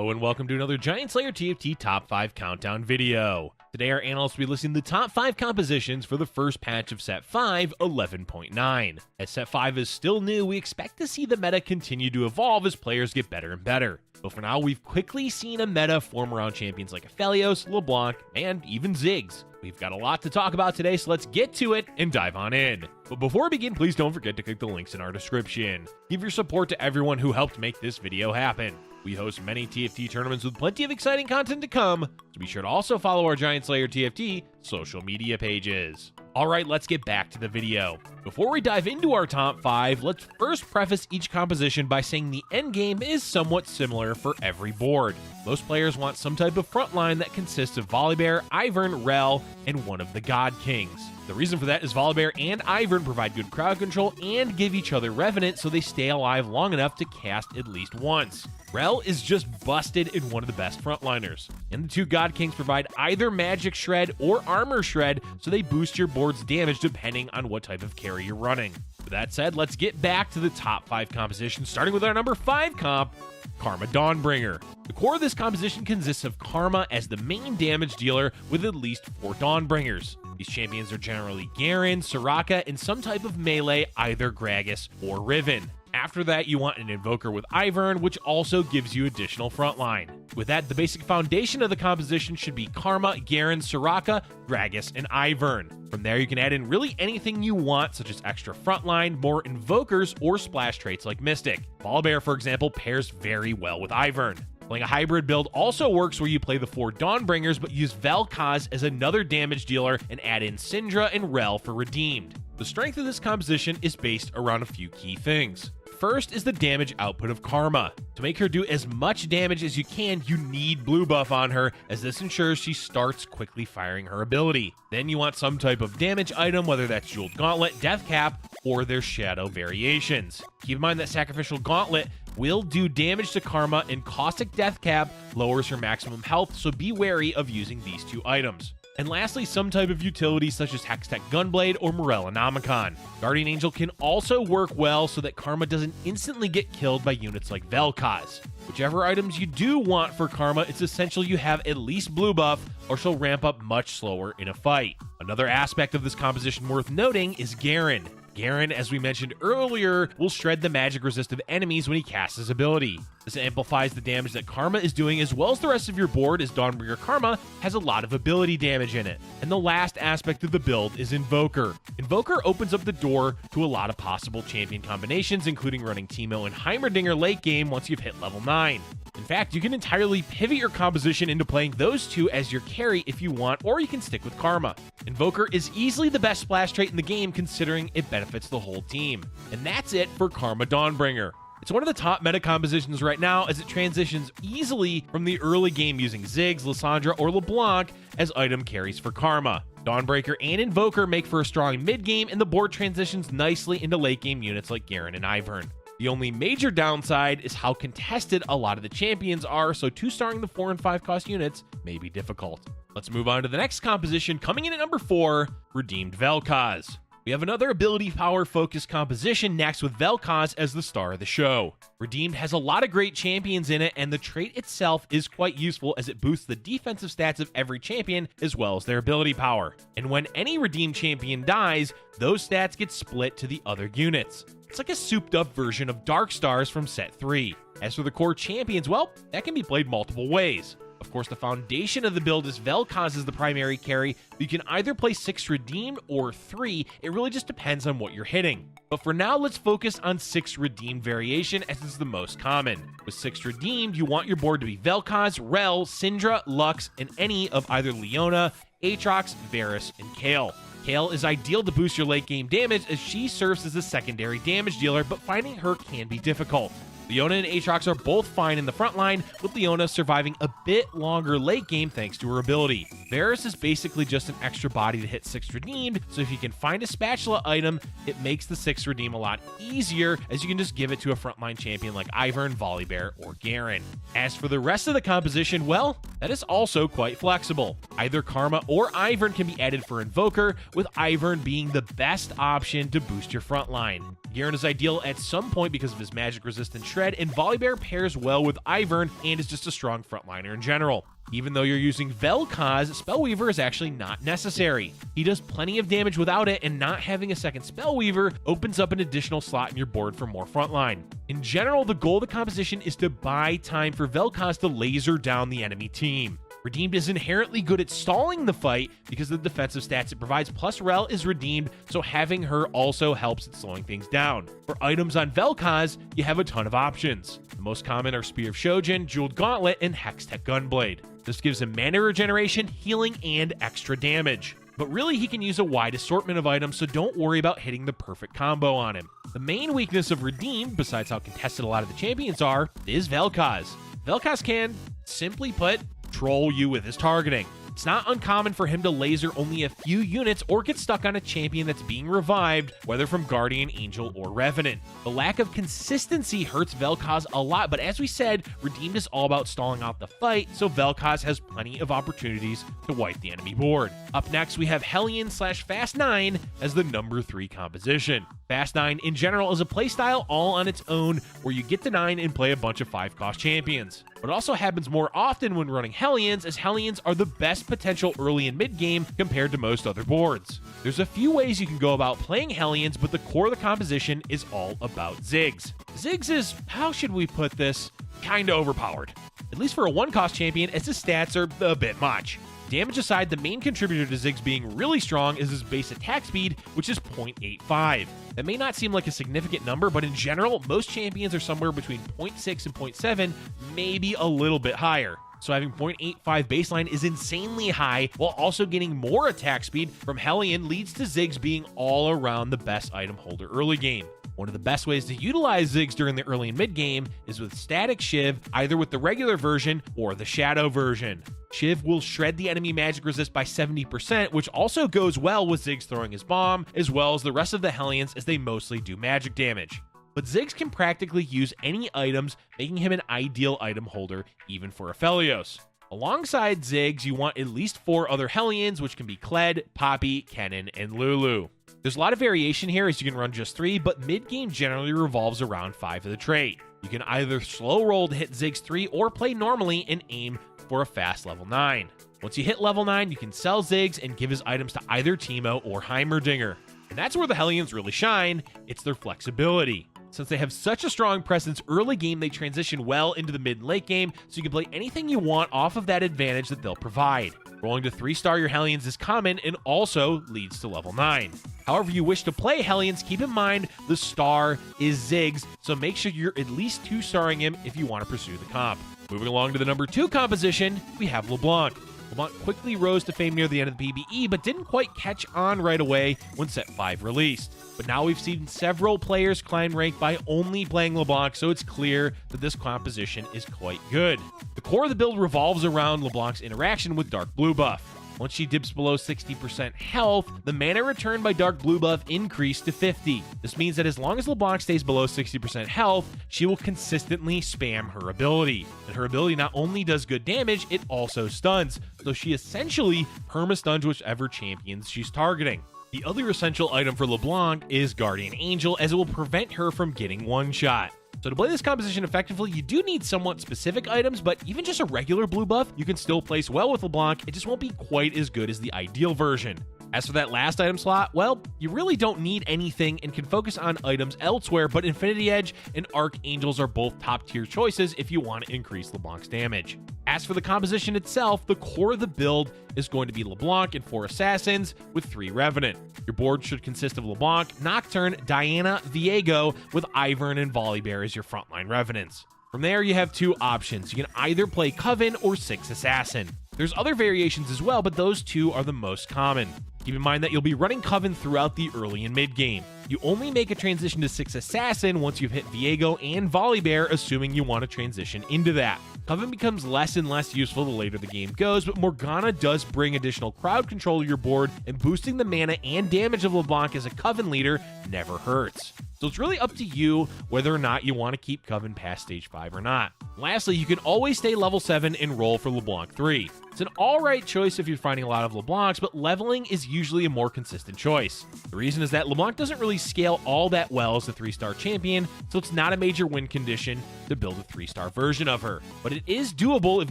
Hello and welcome to another Giant Slayer TFT Top 5 Countdown video. Today our analysts will be listing the top 5 compositions for the first patch of Set 5 11.9. As Set 5 is still new, we expect to see the meta continue to evolve as players get better and better. But for now, we've quickly seen a meta form around champions like APHELIOS, LEBLANC, and even Ziggs. We've got a lot to talk about today, so let's get to it and dive on in. But before we begin, please don't forget to click the links in our description. Give your support to everyone who helped make this video happen. We host many TFT tournaments with plenty of exciting content to come, so be sure to also follow our Giant Slayer TFT social media pages. Alright, let's get back to the video. Before we dive into our top 5, let's first preface each composition by saying the endgame is somewhat similar for every board. Most players want some type of frontline that consists of Volibear, Ivern, Rel, and one of the God Kings. The reason for that is Volibear and Ivern provide good crowd control and give each other Revenant so they stay alive long enough to cast at least once. Rel is just busted and one of the best frontliners. And the two God Kings provide either Magic Shred or Armor Shred, so they boost your board's damage depending on what type of carry you're running. With that said, let's get back to the top 5 compositions, starting with our number 5 comp, Karma Dawnbringer. The core of this composition consists of Karma as the main damage dealer with at least 4 Dawnbringers. These champions are generally Garen, Soraka, and some type of melee, either Gragas or Riven. After that, you want an Invoker with Ivern, which also gives you additional frontline. With that, the basic foundation of the composition should be Karma, Garen, Soraka, Gragas, and Ivern. From there, you can add in really anything you want, such as extra frontline, more Invokers, or splash traits like Mystic. Volibear, for example, pairs very well with Ivern. Playing a hybrid build also works where you play the 4 Dawnbringers but use VEL'KOZ as another damage dealer and add in Syndra and Rel for redeemed. The strength of this composition is based around a few key things. First is the damage output of Karma. To make her do as much damage as you can, you need blue buff on her, as this ensures she starts quickly firing her ability. Then you want some type of damage item, whether that's Jeweled Gauntlet, Death Cap, or their shadow variations. Keep in mind that Sacrificial Gauntlet will do damage to Karma, and Caustic Death Cap lowers her maximum health, so be wary of using these two items. And lastly, some type of utility such as Hextech Gunblade or Morellonomicon. Guardian Angel can also work well so that Karma doesn't instantly get killed by units like VEL'KOZ. Whichever items you do want for Karma, it's essential you have at least blue buff, or she'll ramp up much slower in a fight. Another aspect of this composition worth noting is Garen. Garen, as we mentioned earlier, will shred the magic resistive enemies when he casts his ability. This amplifies the damage that Karma is doing as well as the rest of your board, as Dawnbringer Karma has a lot of ability damage in it. And the last aspect of the build is Invoker. Invoker opens up the door to a lot of possible champion combinations, including running Teemo and Heimerdinger late game once you've hit level 9. In fact, you can entirely pivot your composition into playing those two as your carry if you want, or you can stick with Karma. Invoker is easily the best splash trait in the game considering it benefits the whole team. And that's it for Karma Dawnbringer. It's one of the top meta compositions right now as it transitions easily from the early game using Ziggs, Lissandra, or LeBlanc as item carries for Karma. Dawnbreaker and Invoker make for a strong mid-game, and the board transitions nicely into late-game units like Garen and Ivern. The only major downside is how contested a lot of the champions are, so 2-starring the 4 and 5 cost units may be difficult. Let's move on to the next composition, coming in at number 4, Redeemed VEL'KOZ. We have another ability power focused composition next with VEL'KOZ as the star of the show. Redeemed has a lot of great champions in it, and the trait itself is quite useful as it boosts the defensive stats of every champion as well as their ability power. And when any redeemed champion dies, those stats get split to the other units. It's like a souped up version of Dark Stars from Set 3. As for the core champions, well, that can be played multiple ways. Of course, the foundation of the build is VEL'KOZ as the primary carry, but you can either play 6 redeemed or 3, it really just depends on what you're hitting. But for now, let's focus on 6 redeemed variation as it's the most common. With 6 redeemed, you want your board to be VEL'KOZ, Rel, Syndra, Lux, and any of either Leona, Aatrox, Varus, and Kayle. Kayle is ideal to boost your late game damage as she serves as a secondary damage dealer, but finding her can be difficult. Leona and Aatrox are both fine in the front line, with Leona surviving a bit longer late game thanks to her ability. Varus is basically just an extra body to hit 6 redeemed, so if you can find a spatula item, it makes the 6 redeem a lot easier, as you can just give it to a frontline champion like Ivern, Volibear, or Garen. As for the rest of the composition, well, that is also quite flexible. Either Karma or Ivern can be added for Invoker, with Ivern being the best option to boost your frontline. Garen is ideal at some point because of his magic resistant shred, Shred, and Volibear pairs well with Ivern and is just a strong frontliner in general. Even though you're using VEL'KOZ, Spellweaver is actually not necessary. He does plenty of damage without it, and not having a second Spellweaver opens up an additional slot in your board for more frontline. In general, the goal of the composition is to buy time for VEL'KOZ to laser down the enemy team. Redeemed is inherently good at stalling the fight because of the defensive stats it provides, plus Rel is redeemed, so having her also helps at slowing things down. For items on VEL'KOZ, you have a ton of options. The most common are Spear of Shojin, Jeweled Gauntlet, and Hextech Gunblade. This gives him mana regeneration, healing, and extra damage. But really, he can use a wide assortment of items, so don't worry about hitting the perfect combo on him. The main weakness of Redeemed, besides how contested a lot of the champions are, is VEL'KOZ. VEL'KOZ can, simply put, troll you with his targeting. It's not uncommon for him to laser only a few units or get stuck on a champion that's being revived, whether from Guardian Angel or Revenant. The lack of consistency hurts VEL'KOZ a lot, but as we said, Redeemed is all about stalling out the fight, so VEL'KOZ has plenty of opportunities to wipe the enemy board. Up next, we have Hellion/Fast 9 as the number 3 composition. Fast 9 in general is a playstyle all on its own where you get to 9 and play a bunch of 5-cost champions. But it also happens more often when running Hellions, as Hellions are the best potential early and mid game compared to most other boards. There's a few ways you can go about playing Hellions, but the core of the composition is all about Ziggs. Ziggs is, how should we put this, kinda overpowered. At least for a 1-cost champion, as his stats are a bit much. Damage aside, the main contributor to Ziggs being really strong is his base attack speed, which is 0.85. That may not seem like a significant number, but in general, most champions are somewhere between 0.6 and 0.7, maybe a little bit higher. So having 0.85 baseline is insanely high, while also getting more attack speed from Hellion leads to Ziggs being all around the best item holder early game. One of the best ways to utilize Ziggs during the early and mid game is with Static Shiv, either with the regular version or the Shadow version. Shiv will shred the enemy magic resist by 70%, which also goes well with Ziggs throwing his bomb, as well as the rest of the Hellions as they mostly do magic damage. But Ziggs can practically use any items, making him an ideal item holder, even for APHELIOS. Alongside Ziggs, you want at least 4 other Hellions, which can be Kled, Poppy, Kennen, and Lulu. There's a lot of variation here as you can run just 3, but mid-game generally revolves around 5 of the trait. You can either slow roll to hit Ziggs 3 or play normally and aim for a fast level 9. Once you hit level 9, you can sell Ziggs and give his items to either Teemo or Heimerdinger. And that's where the Hellions really shine, it's their flexibility. Since they have such a strong presence early game, they transition well into the mid and late game, so you can play anything you want off of that advantage that they'll provide. Rolling to 3-star your Hellions is common and also leads to level 9. However you wish to play Hellions, keep in mind the star is Ziggs, so make sure you're at least 2-starring him if you want to pursue the comp. Moving along to the number 2 composition, we have LeBlanc. LeBlanc quickly rose to fame near the end of the PBE, but didn't quite catch on right away when Set 5 released. But now we've seen several players climb rank by only playing LeBlanc, so it's clear that this composition is quite good. The core of the build revolves around LeBlanc's interaction with Dark Blue buff. Once she dips below 60% health, the mana returned by Dark Blue buff increased to 50. This means that as long as LeBlanc stays below 60% health, she will consistently spam her ability. And her ability not only does good damage, it also stuns, so she essentially perma-stuns whichever champions she's targeting. The other essential item for LeBlanc is Guardian Angel, as it will prevent her from getting one-shot. So to play this composition effectively, you do need somewhat specific items, but even just a regular blue buff, you can still place well with LeBlanc. It just won't be quite as good as the ideal version. As for that last item slot, well, you really don't need anything and can focus on items elsewhere, but Infinity Edge and Archangels are both top tier choices if you want to increase LeBlanc's damage. As for the composition itself, the core of the build is going to be LeBlanc and 4 Assassins with 3 Revenant. Your board should consist of LeBlanc, Nocturne, Diana, Viego, with Ivern and Volibear as your frontline Revenants. From there, you have 2 options. You can either play Coven or 6 Assassin. There's other variations as well, but those 2 are the most common. Keep in mind that you'll be running Coven throughout the early and mid game. You only make a transition to 6 Assassin once you've hit Viego and Volibear, assuming you want to transition into that. Coven becomes less and less useful the later the game goes, but Morgana does bring additional crowd control to your board, and boosting the mana and damage of LeBlanc as a Coven leader never hurts. so it's really up to you whether or not you want to keep Coven past stage 5 or not. Lastly, you can always stay level 7 and roll for LeBlanc 3. It's an alright choice if you're finding a lot of LeBlancs, but leveling is usually a more consistent choice. The reason is that LeBlanc doesn't really scale all that well as a 3-star champion, so it's not a major win condition to build a 3-star version of her. But it is doable if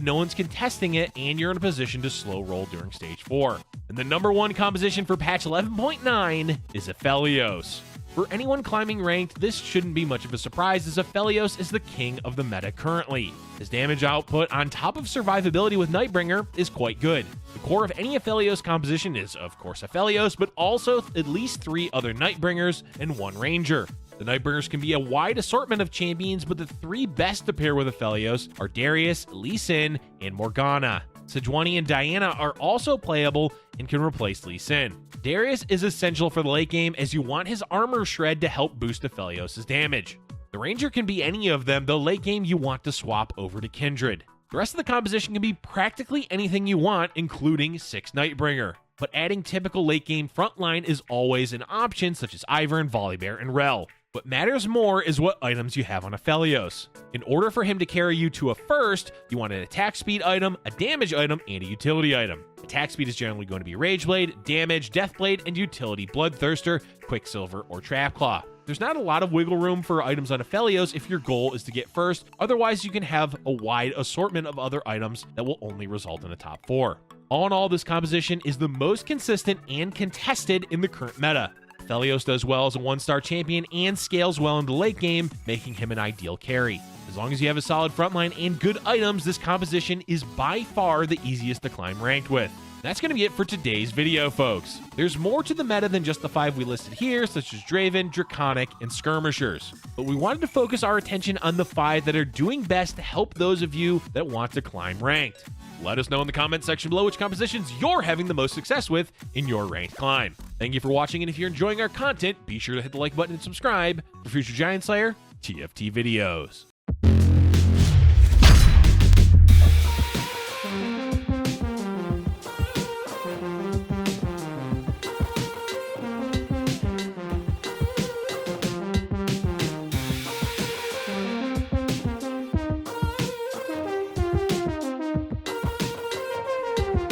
no one's contesting it and you're in a position to slow roll during stage 4. And the number 1 composition for patch 11.9 is APHELIOS. For anyone climbing ranked, this shouldn't be much of a surprise as APHELIOS is the king of the meta currently. His damage output on top of survivability with Nightbringer is quite good. The core of any APHELIOS composition is of course APHELIOS, but also at least 3 other Nightbringers and 1 Ranger. The Nightbringers can be a wide assortment of champions, but the 3 best to pair with APHELIOS are Darius, Lee Sin, and Morgana. Sejuani and Diana are also playable and can replace Lee Sin. Darius is essential for the late game as you want his armor shred to help boost APHELIOS' damage. The Ranger can be any of them, though late game you want to swap over to Kindred. The rest of the composition can be practically anything you want, including 6 Nightbringer. But adding typical late game frontline is always an option, such as Ivern, Volibear, and Rel. What matters more is what items you have on APHELIOS. In order for him to carry you to a first, you want an attack speed item, a damage item, and a utility item. Attack speed is generally going to be Rageblade, damage, Deathblade, and utility Bloodthirster, Quicksilver, or Trapclaw. There's not a lot of wiggle room for items on APHELIOS if your goal is to get first, otherwise you can have a wide assortment of other items that will only result in a top 4. All in all, this composition is the most consistent and contested in the current meta. APHELIOS does well as a 1-star champion and scales well in the late game, making him an ideal carry. As long as you have a solid frontline and good items, this composition is by far the easiest to climb ranked with. That's going to be it for today's video, folks. There's more to the meta than just the 5 we listed here, such as Draven, Draconic, and Skirmishers. But we wanted to focus our attention on the 5 that are doing best to help those of you that want to climb ranked. Let us know in the comment section below which compositions you're having the most success with in your ranked climb. Thank you for watching, and if you're enjoying our content, be sure to hit the like button and subscribe for future Giant Slayer TFT videos.